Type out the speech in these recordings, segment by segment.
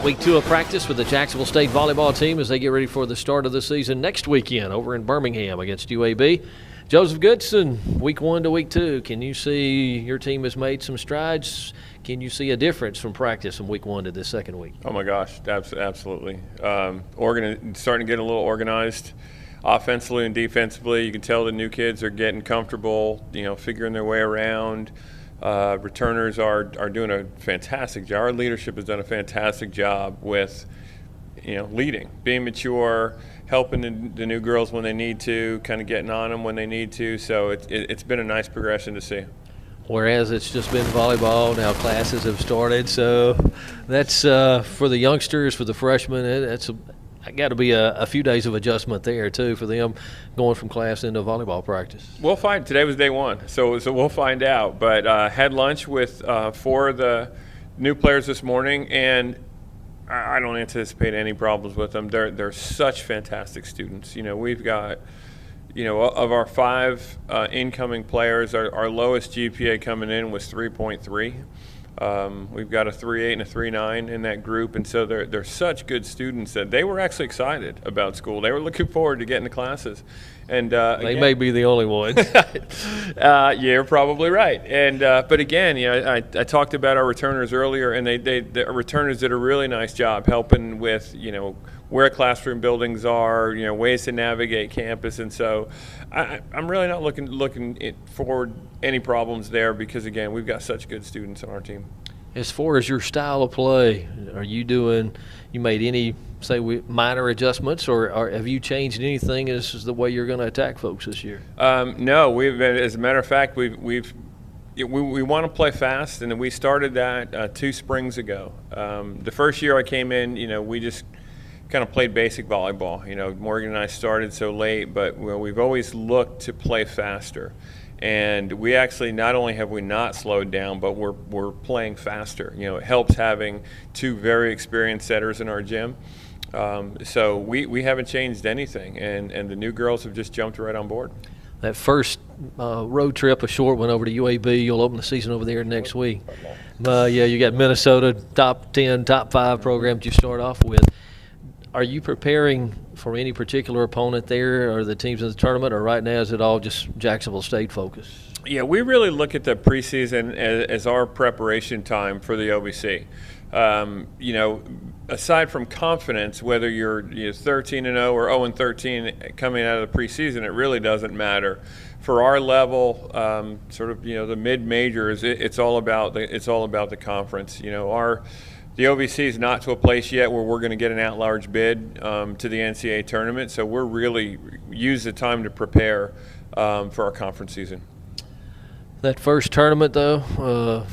Week 2 of practice with the Jacksonville State volleyball team as they get ready for the start of the season next weekend over in Birmingham against UAB. Joseph Goodson, Week 1 to Week 2, can you see your team has made some strides? Can you see a difference from practice from Week 1 to this second week? Oh my gosh, absolutely. Starting to get a little organized offensively and defensively. You can tell the new kids are getting comfortable, figuring their way around. Returners are doing a fantastic job. Our leadership has done a fantastic job with, leading, being mature, helping the new girls when they need to, kind of getting on them when they need to. So it's been a nice progression to see. Whereas it's just been volleyball, now classes have started. So that's for the youngsters, for the freshmen, that's got to be a few days of adjustment there too for them going from class into volleyball practice. We'll find. Today was day one, so we'll find out. But had lunch with 4 of the new players this morning, and I don't anticipate any problems with them. They're such fantastic students. We've got, of our 5 incoming players, our lowest GPA coming in was 3.3. We've got a 3.8 and a 3.9 in that group, and so they're such good students that they were actually excited about school. They were looking forward to getting to classes. And they may be the only ones. You're probably right. And but again, I talked about our returners earlier, and the returners did a really nice job helping with where classroom buildings are, ways to navigate campus, and so I'm really not looking forward any problems there because again, we've got such good students on our team. As far as your style of play, you made any minor adjustments, or have you changed anything as the way you're going to attack folks this year? No, we've been, as a matter of fact, we want to play fast, and we started that 2 springs ago. The first year I came in, we just kind of played basic volleyball. Morgan and I started so late, but we've always looked to play faster. And we actually not only have we not slowed down, but we're playing faster. It helps having 2 very experienced setters in our gym. So we haven't changed anything, and the new girls have just jumped right on board. That first road trip, a short one over to UAB, you'll open the season over there next week. You got Minnesota, top 10, top 5 programs you start off with. Are you preparing for any particular opponent there, or the teams in the tournament, or right now is it all just Jacksonville State focus? Yeah, we really look at the preseason as our preparation time for the OVC. Aside from confidence, whether you're 13-0 or 0-13 coming out of the preseason, it really doesn't matter. For our level, the mid-majors, it's all about the conference. The OVC is not to a place yet where we're going to get an at-large bid to the NCAA tournament, so we're really use the time to prepare for our conference season. That first tournament, though,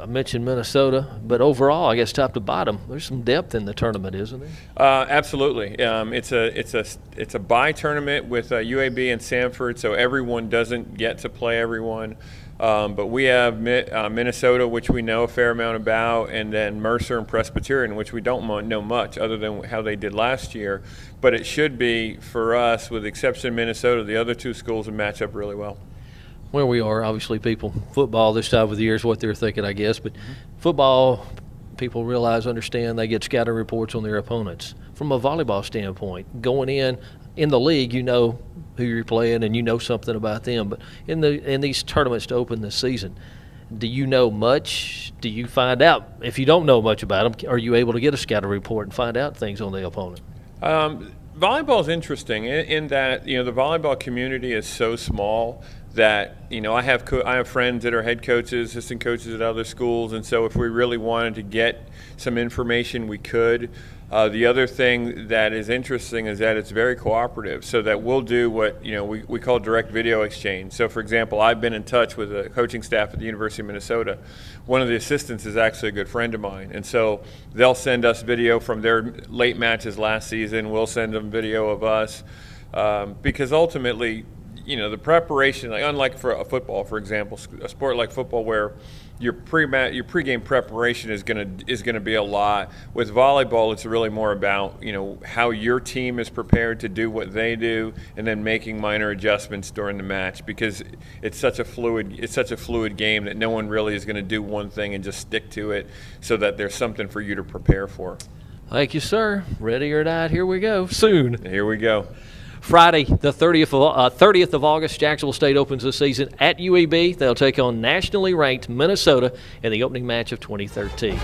I mentioned Minnesota, but overall, I guess top to bottom, there's some depth in the tournament, isn't there? Absolutely. It's a bye tournament with UAB and Sanford, so everyone doesn't get to play everyone. But we have Minnesota, which we know a fair amount about, and then Mercer and Presbyterian, which we don't know much other than how they did last year. But it should be, for us, with the exception of Minnesota, the other 2 schools would match up really well. Where we are, obviously, football this time of the year is what they're thinking, I guess. But football, people understand, they get scouting reports on their opponents. From a volleyball standpoint, going in the league, you know who you're playing and you know something about them. But in these tournaments to open this season, do you know much? Do you find out? If you don't know much about them, are you able to get a scouting report and find out things on the opponent? Volleyball is interesting in that the volleyball community is so small that I have friends that are head coaches, assistant coaches at other schools, and so if we really wanted to get some information, we could. The other thing that is interesting is that it's very cooperative, so that we'll do what we call direct video exchange. So, for example, I've been in touch with the coaching staff at the University of Minnesota. One of the assistants is actually a good friend of mine, and so they'll send us video from their late matches last season. We'll send them video of us because ultimately, the preparation, unlike for a football, for example, a sport like football where your pregame preparation is gonna be a lot. With volleyball, it's really more about how your team is prepared to do what they do, and then making minor adjustments during the match, because it's such a fluid game that no one really is going to do one thing and just stick to it, so that there's something for you to prepare for. Thank you, sir. Ready or not, here we go. Soon. Here we go. Friday, the 30th of August, Jacksonville State opens the season at UEB. They'll take on nationally ranked Minnesota in the opening match of 2013.